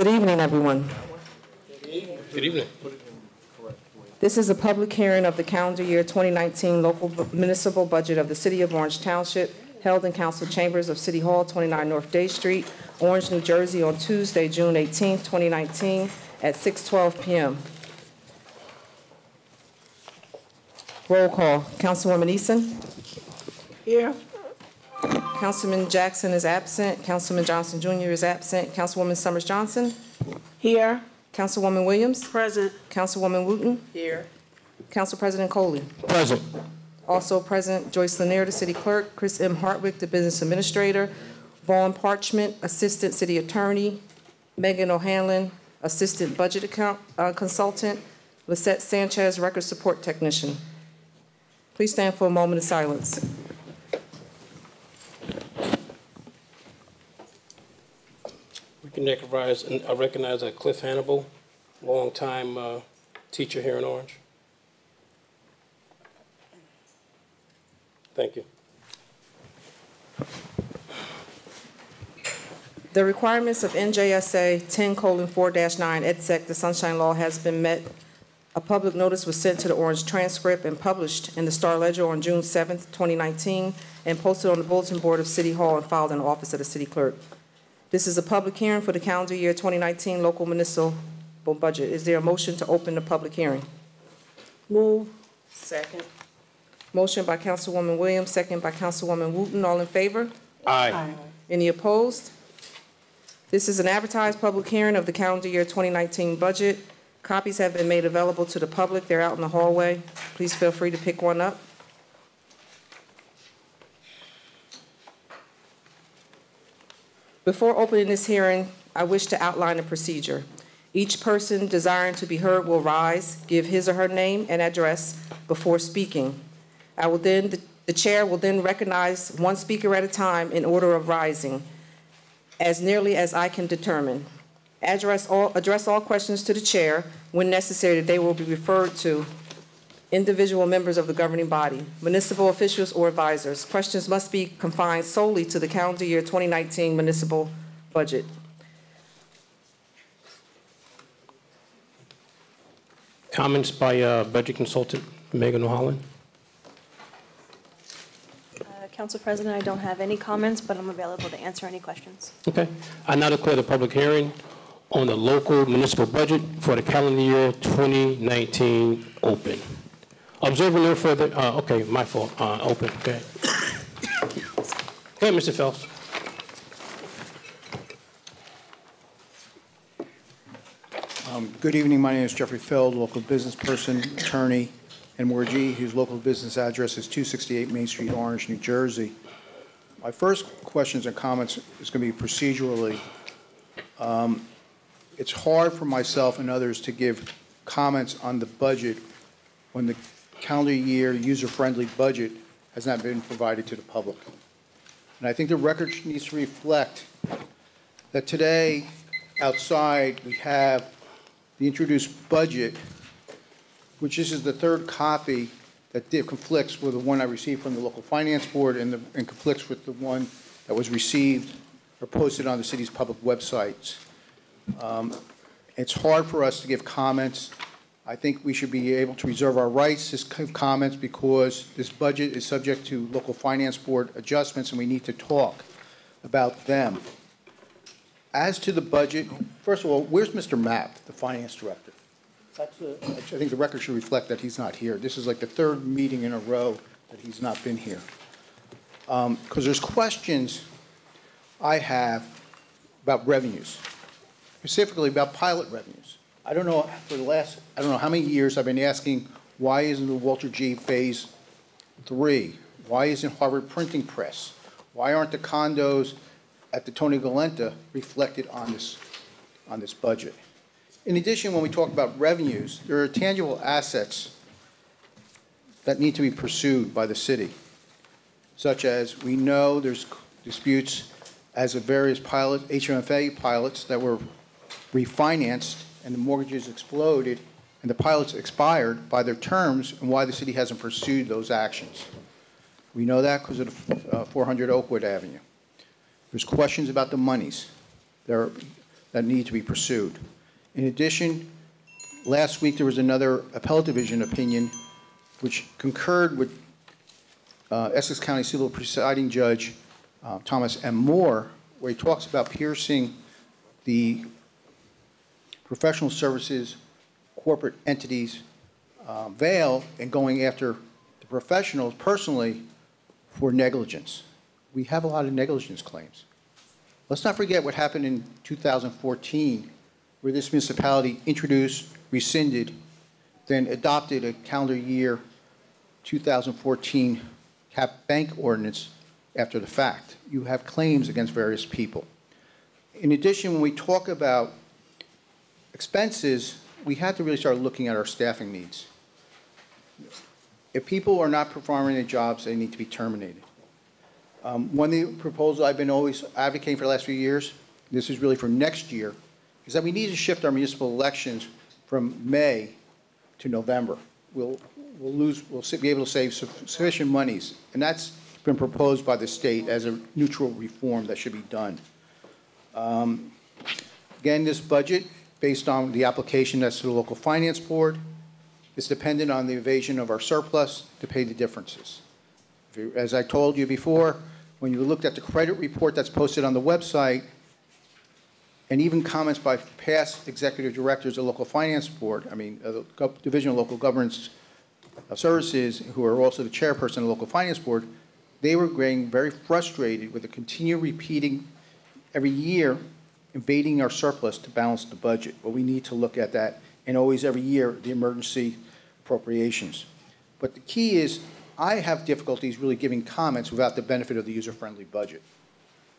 Good evening, everyone. Good evening. This is a public hearing of the calendar year 2019 local municipal budget of the City of Orange Township, held in council chambers of City Hall, 29 North Day Street, Orange, New Jersey, on Tuesday, June 18, 2019, at 6:12 p.m. Roll call. Councilwoman Eason. Here. Councilman Jackson is absent. Councilman Johnson Jr. is absent. Councilwoman Summers Johnson. Here. Councilwoman Williams. Present. Councilwoman Wooten. Here. Council President Coley. Present. Also present, Joyce Lanier, the City Clerk, Chris M. Hartwick, the Business Administrator, Vaughn Parchment, Assistant City Attorney, Megan O'Hanlon, Assistant Budget Consultant, Lisette Sanchez, Record Support Technician. Please stand for a moment of silence. We can recognize Cliff Hannibal, longtime teacher here in Orange. Thank you. The requirements of NJSA 10:4-9 EDSEC, the Sunshine Law, has been met. A public notice was sent to the Orange Transcript and published in the Star Ledger on June 7, 2019, and posted on the bulletin board of City Hall and filed in the office of the City Clerk. This is a public hearing for the calendar year 2019 local municipal budget. Is there a motion to open the public hearing? Move. Second. Motion by Councilwoman Williams, second by Councilwoman Wooten. All in favor? Aye. Any opposed? This is an advertised public hearing of the calendar year 2019 budget. Copies have been made available to the public. They're out in the hallway. Please feel free to pick one up. Before opening this hearing, I wish to outline the procedure. Each person desiring to be heard will rise, give his or her name and address before speaking. The chair will then recognize one speaker at a time in order of rising, as nearly as I can determine. Address all questions to the chair. When necessary, they will be referred to individual members of the governing body, municipal officials, or advisors. Questions must be confined solely to the calendar year 2019 municipal budget. Comments by budget consultant Megan O'Hanlon. Council President, I don't have any comments, but I'm available to answer any questions. Okay. I now declare the public hearing on the local municipal budget for the calendar year 2019 open. Observing no further, okay, my fault, open, okay. Okay, Mr. Phelps. Good evening, my name is Jeffrey Feld, local business person, attorney, and mortgagee, whose local business address is 268 Main Street, Orange, New Jersey. My first questions and comments is going to be procedurally. It's hard for myself and others to give comments on the budget when the calendar year user-friendly budget has not been provided to the public. And I think the record needs to reflect that today, outside, we have the introduced budget, which this is the third copy that conflicts with the one I received from the local finance board and conflicts with the one that was received or posted on the city's public websites. It's hard for us to give comments. I think we should be able to reserve our rights to give comments because this budget is subject to local finance board adjustments and we need to talk about them. As to the budget, first of all, where's Mr. Mapp, the finance director? I think the record should reflect that he's not here. This is like the third meeting in a row that he's not been here. Because there's questions I have about revenues, specifically about pilot revenues. I don't know, for the last, I don't know how many years I've been asking, why isn't the Walter G. Phase 3? Why isn't Harvard Printing Press? Why aren't the condos at the Tony Galenta reflected on this budget? In addition, when we talk about revenues, there are tangible assets that need to be pursued by the city, such as we know there's disputes as of various pilots, HMFA pilots that were refinanced and the mortgages exploded and the pilots expired by their terms and why the city hasn't pursued those actions. We know that because of the 400 Oakwood Avenue. There's questions about the monies. There are that need to be pursued. In addition, last week there was another appellate division opinion which concurred with Essex County Civil Presiding Judge Thomas M. Moore, where he talks about piercing the professional services corporate entities veil and going after the professionals personally for negligence. We have a lot of negligence claims. Let's not forget what happened in 2014, where this municipality introduced, rescinded, then adopted a calendar year 2014 cap bank ordinance after the fact. You have claims against various people. In addition, when we talk about expenses, we have to really start looking at our staffing needs. If people are not performing their jobs, they need to be terminated. One of the proposals I've been always advocating for the last few years, this is really for next year, is that we need to shift our municipal elections from May to November. We'll be able to save sufficient monies, and that's been proposed by the state as a neutral reform that should be done. Again, this budget, based on the application that's to the local finance board, is dependent on the evasion of our surplus to pay the differences. As I told you before, when you looked at the credit report that's posted on the website, and even comments by past executive directors of the local finance board, Division of Local Governance Services, who are also the chairperson of the local finance board, they were getting very frustrated with the continued repeating every year, invading our surplus to balance the budget. But we need to look at that, and always every year, the emergency appropriations. But the key is, I have difficulties really giving comments without the benefit of the user-friendly budget.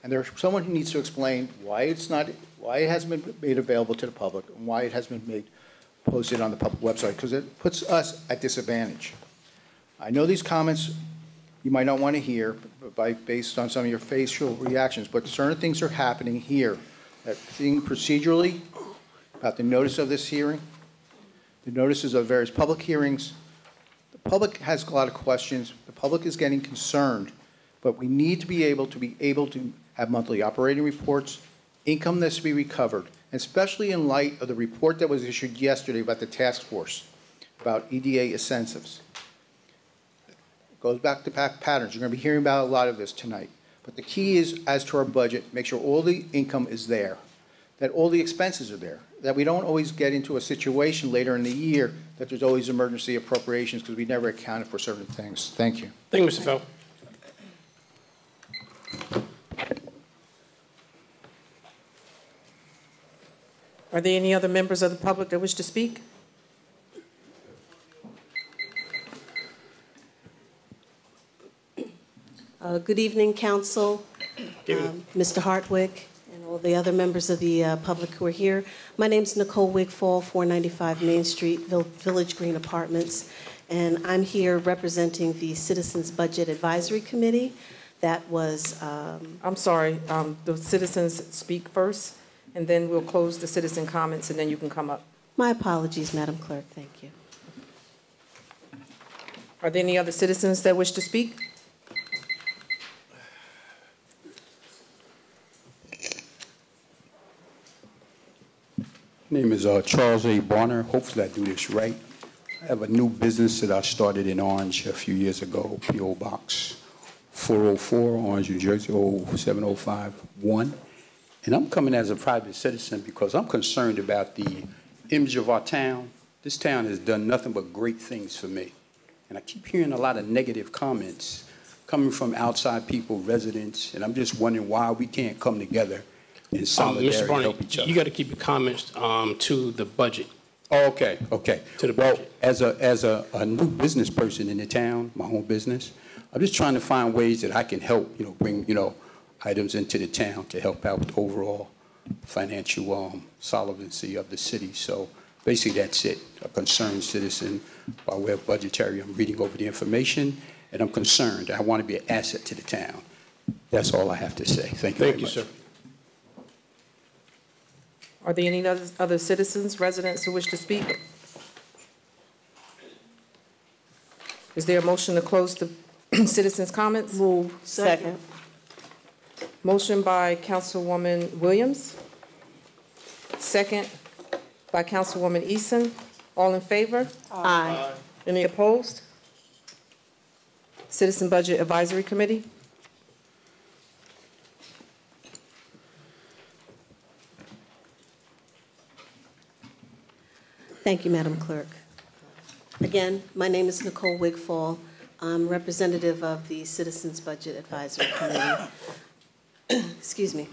And there's someone who needs to explain why it hasn't been made available to the public, and why it hasn't been posted on the public website, because it puts us at disadvantage. I know these comments you might not want to hear based on some of your facial reactions, but certain things are happening here. That thing procedurally about the notice of this hearing, the notices of various public hearings. The public has a lot of questions. The public is getting concerned, but we need to be able to have monthly operating reports, income that's to be recovered, and especially in light of the report that was issued yesterday about the task force, about EDA incentives. It goes back to patterns. You're going to be hearing about a lot of this tonight. But the key is, as to our budget, make sure all the income is there, that all the expenses are there, that we don't always get into a situation later in the year that there's always emergency appropriations because we never accounted for certain things. Thank you. Thank you, Mr. Fell. Are there any other members of the public that wish to speak? Good evening, Council, Mr. Hartwick, and all the other members of the public who are here. My name is Nicole Wigfall, 495 Main Street, Village Green Apartments, and I'm here representing the Citizens Budget Advisory Committee. That was... I'm sorry, the citizens speak first, and then we'll close the citizen comments, and then you can come up. My apologies, Madam Clerk. Thank you. Are there any other citizens that wish to speak? My name is Charles A. Bonner. Hopefully I do this right. I have a new business that I started in Orange a few years ago, P.O. Box 404, Orange, New Jersey, 07051. And I'm coming as a private citizen because I'm concerned about the image of our town. This town has done nothing but great things for me. And I keep hearing a lot of negative comments coming from outside people, residents, and I'm just wondering why we can't come together in solidarity Mr. Barney, help each other. you got to keep your comments to the budget. Oh, okay, okay. To the budget. Well, as a new business person in the town, my own business, I'm just trying to find ways that I can help, bring, items into the town to help out with overall financial solvency of the city. So basically that's it. A concerned citizen by way of budgetary. I'm reading over the information and I'm concerned. I want to be an asset to the town. That's all I have to say. Thank you very much. Sir. Are there any other citizens, residents who wish to speak? Is there a motion to close the citizens' comments? Move. Second. Motion by Councilwoman Williams, second by Councilwoman Eason. All in favor? Aye. Any opposed? Citizen Budget Advisory Committee. Thank you, Madam Clerk. Again, my name is Nicole Wigfall. I'm representative of the Citizens Budget Advisory Committee. Excuse me.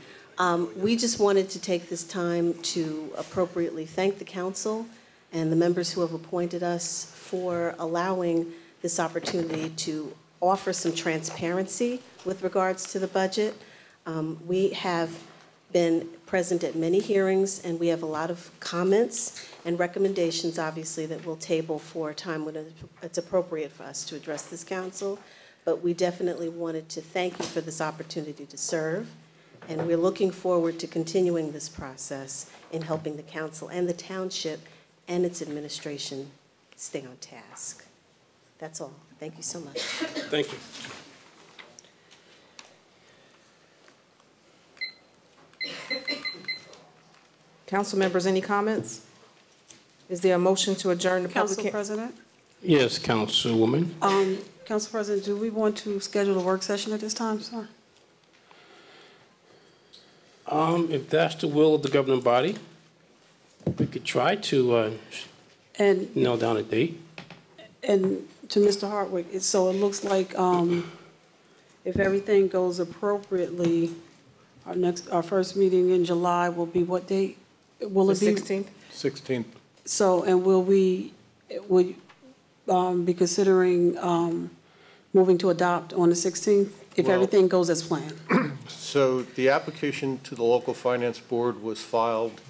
We just wanted to take this time to appropriately thank the council and the members who have appointed us for allowing this opportunity to offer some transparency with regards to the budget. We have been present at many hearings, and we have a lot of comments and recommendations, obviously, that we'll table for a time when it's appropriate for us to address this council. But we definitely wanted to thank you for this opportunity to serve, and we're looking forward to continuing this process in helping the council and the township and its administration stay on task. That's all. Thank you so much. Thank you. Council members, any comments? Is there a motion to adjourn the public Council hearing? President? Yes, Councilwoman. Council President, do we want to schedule a work session at this time, sir? If that's the will of the governing body, we could try to And nail down a date. to Mr. Hartwick, so it looks like if everything goes appropriately, our first meeting in July will be what date? Will The it be 16th? 16th. So, and will be considering moving to adopt on the 16th if Well- everything goes as planned? So the application to the local finance board was filed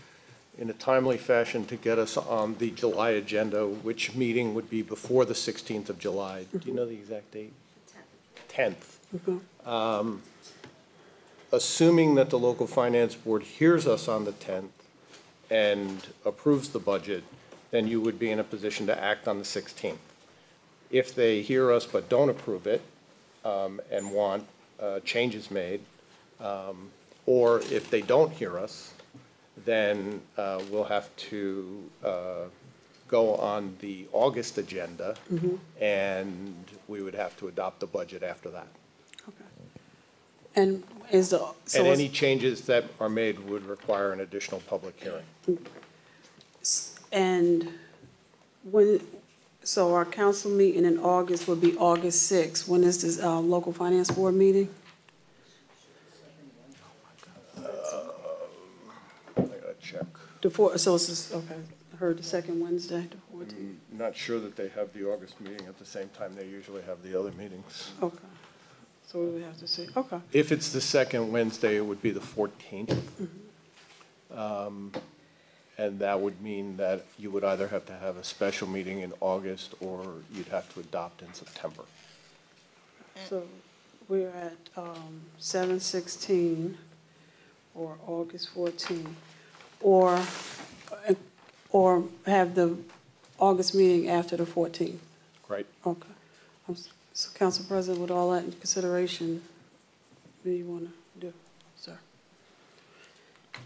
in a timely fashion to get us on the July agenda, which meeting would be before the 16th of July. Do you know the exact date? 10th. Assuming that the local finance board hears us on the 10th and approves the budget, then you would be in a position to act on the 16th. If they hear us but don't approve it and want changes made, or if they don't hear us, then we'll have to go on the August agenda, and we would have to adopt the budget after that. Okay. And is the, so And is- any changes that are made would require an additional public hearing. and when, so our council meeting in August would be August 6th. When is this local finance board meeting? I gotta check. So it's just, okay, I heard the second Wednesday, the 14th. Not sure that they have the August meeting at the same time they usually have the other meetings. Okay. So we would have to see, okay. If it's the second Wednesday, it would be the 14th. And that would mean that you would either have to have a special meeting in August or you'd have to adopt in September. So we're at 7/16 or August 14, or have the August meeting after the 14th. Right. Okay. So Council President, with all that in consideration, what do you want to do, sir?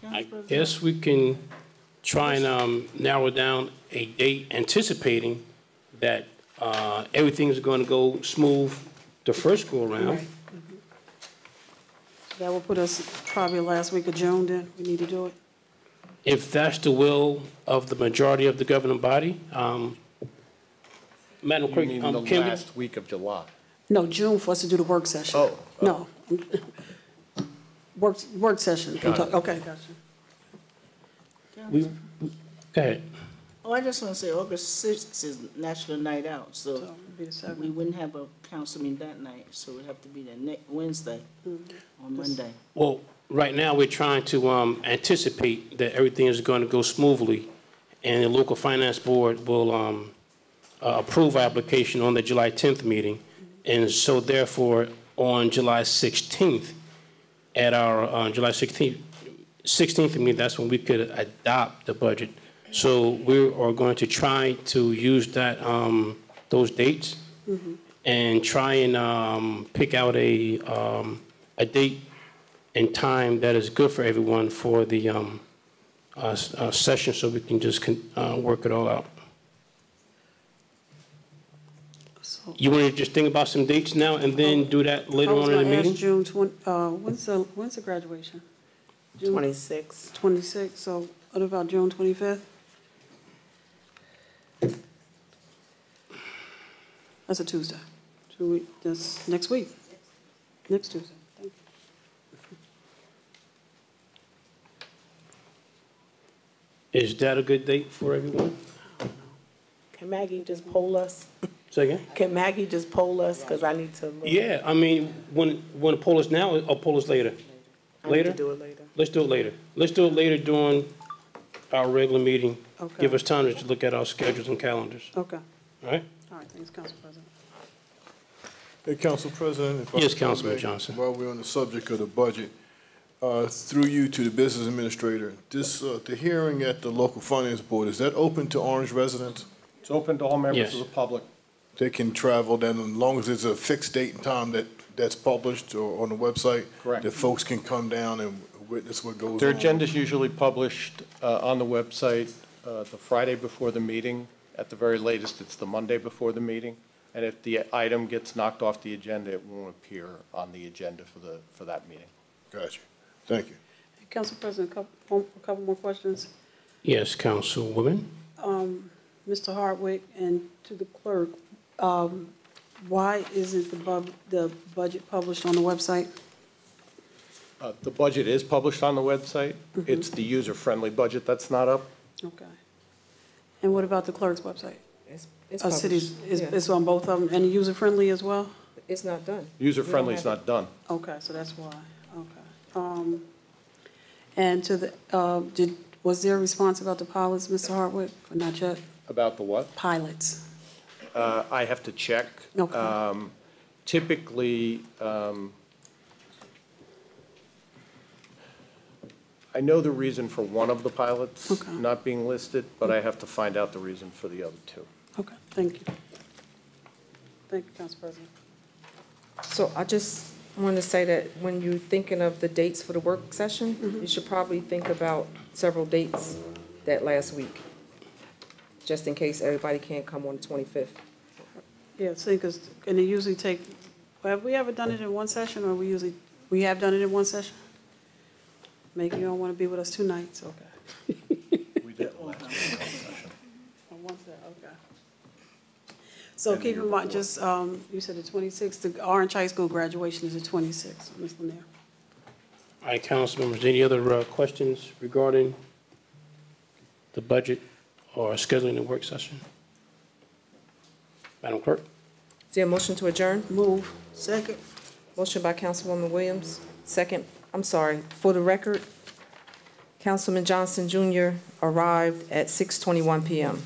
I guess we can try and narrow down a date anticipating that everything's going to go smooth the first go-around. Right. That will put us probably last week of June, then, we need to do it. If that's the will of the majority of the governing body, Madam You Clerk, mean the can we? last week of July? No, June for us to do the work session. Oh, No. Work session. Got it. Okay, gotcha. Go ahead. Oh, I just want to say August 6th is National Night Out, So so it'll be the 7th. we wouldn't have a council meeting that night, so it'd have to be the next Wednesday or Monday. Well, right now, we're trying to anticipate that everything is going to go smoothly, and the local finance board will approve our application on the July 10th meeting. And so therefore, on July 16th, at our July 16th meeting, that's when we could adopt the budget. So we are going to try to use that, those dates and try and pick out a date and time that is good for everyone for the session so we can just work it all out. So You want to just think about some dates now and then do that later on in the meeting? June 20, when's the graduation? June 26. 26, so what about June 25th? That's a Tuesday. That's next week. Next Tuesday. Thank you. Is that a good date for everyone? Can Maggie just poll us? Say again? Can Maggie just poll us? Because I need to look. Yeah, I mean, when poll us now or poll us later? I need Later? to do it later. Let's do it later. Let's do it later during our regular meeting. Okay. Give us time to look at our schedules and calendars. Okay. All right? All right, thanks, Council President. Hey, Council President. If I Yes, may, Councilman Johnson. While we're on the subject of the budget, through you to the business administrator, the hearing at the local finance board, is that open to Orange residents? It's open to all members Yes. of the public. They can travel then, as long as it's a fixed date and time that's published or on the website? Correct. That folks can come down and witness what goes on? Their agenda's usually published on the website the Friday before the meeting. At the very latest, it's the Monday before the meeting. And if the item gets knocked off the agenda, it won't appear on the agenda for that meeting. Gotcha. Thank you. Hey, Council President, a couple more questions. Yes, Councilwoman. Mr. Hardwick and to the clerk, why isn't the budget published on the website? The budget is published on the website. It's the user-friendly budget that's not up. Okay. And what about the clerk's website? It's Cities, published. Yeah. it's on both of them, and user-friendly as well? It's not done. User-friendly is not done. Okay, so that's why, okay. And to the, was there a response about the pilots, Mr. Hardwick, or not yet? About the what? Pilots. I have to check. Okay. Typically, I know the reason for one of the pilots Okay. not being listed, but I have to find out the reason for the other two. Okay, thank you. Thank you, Council President. So I just want to say that when you're thinking of the dates for the work session, you should probably think about several dates that last week, just in case everybody can't come on the 25th. Yeah, see, because, and it usually take, have we ever done it in one session, or we have done it in one session? Maybe you don't want to be with us 2 nights, okay. We did last week. On one set, okay. So keep in mind, just, you said the 26th, the Orange High School graduation is the 26th, Ms. Lanier. All right, council members, any other questions regarding the budget or scheduling the work session? Madam Clerk? Is there a motion to adjourn? Move. Second. Motion by Councilwoman Williams, for the record, Councilman Johnson Jr. arrived at 6:21 p.m.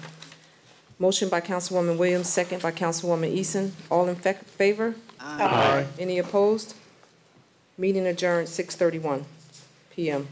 Motion by Councilwoman Williams, second by Councilwoman Eason. All in favor? Aye. Any opposed? Meeting adjourned 6:31 p.m.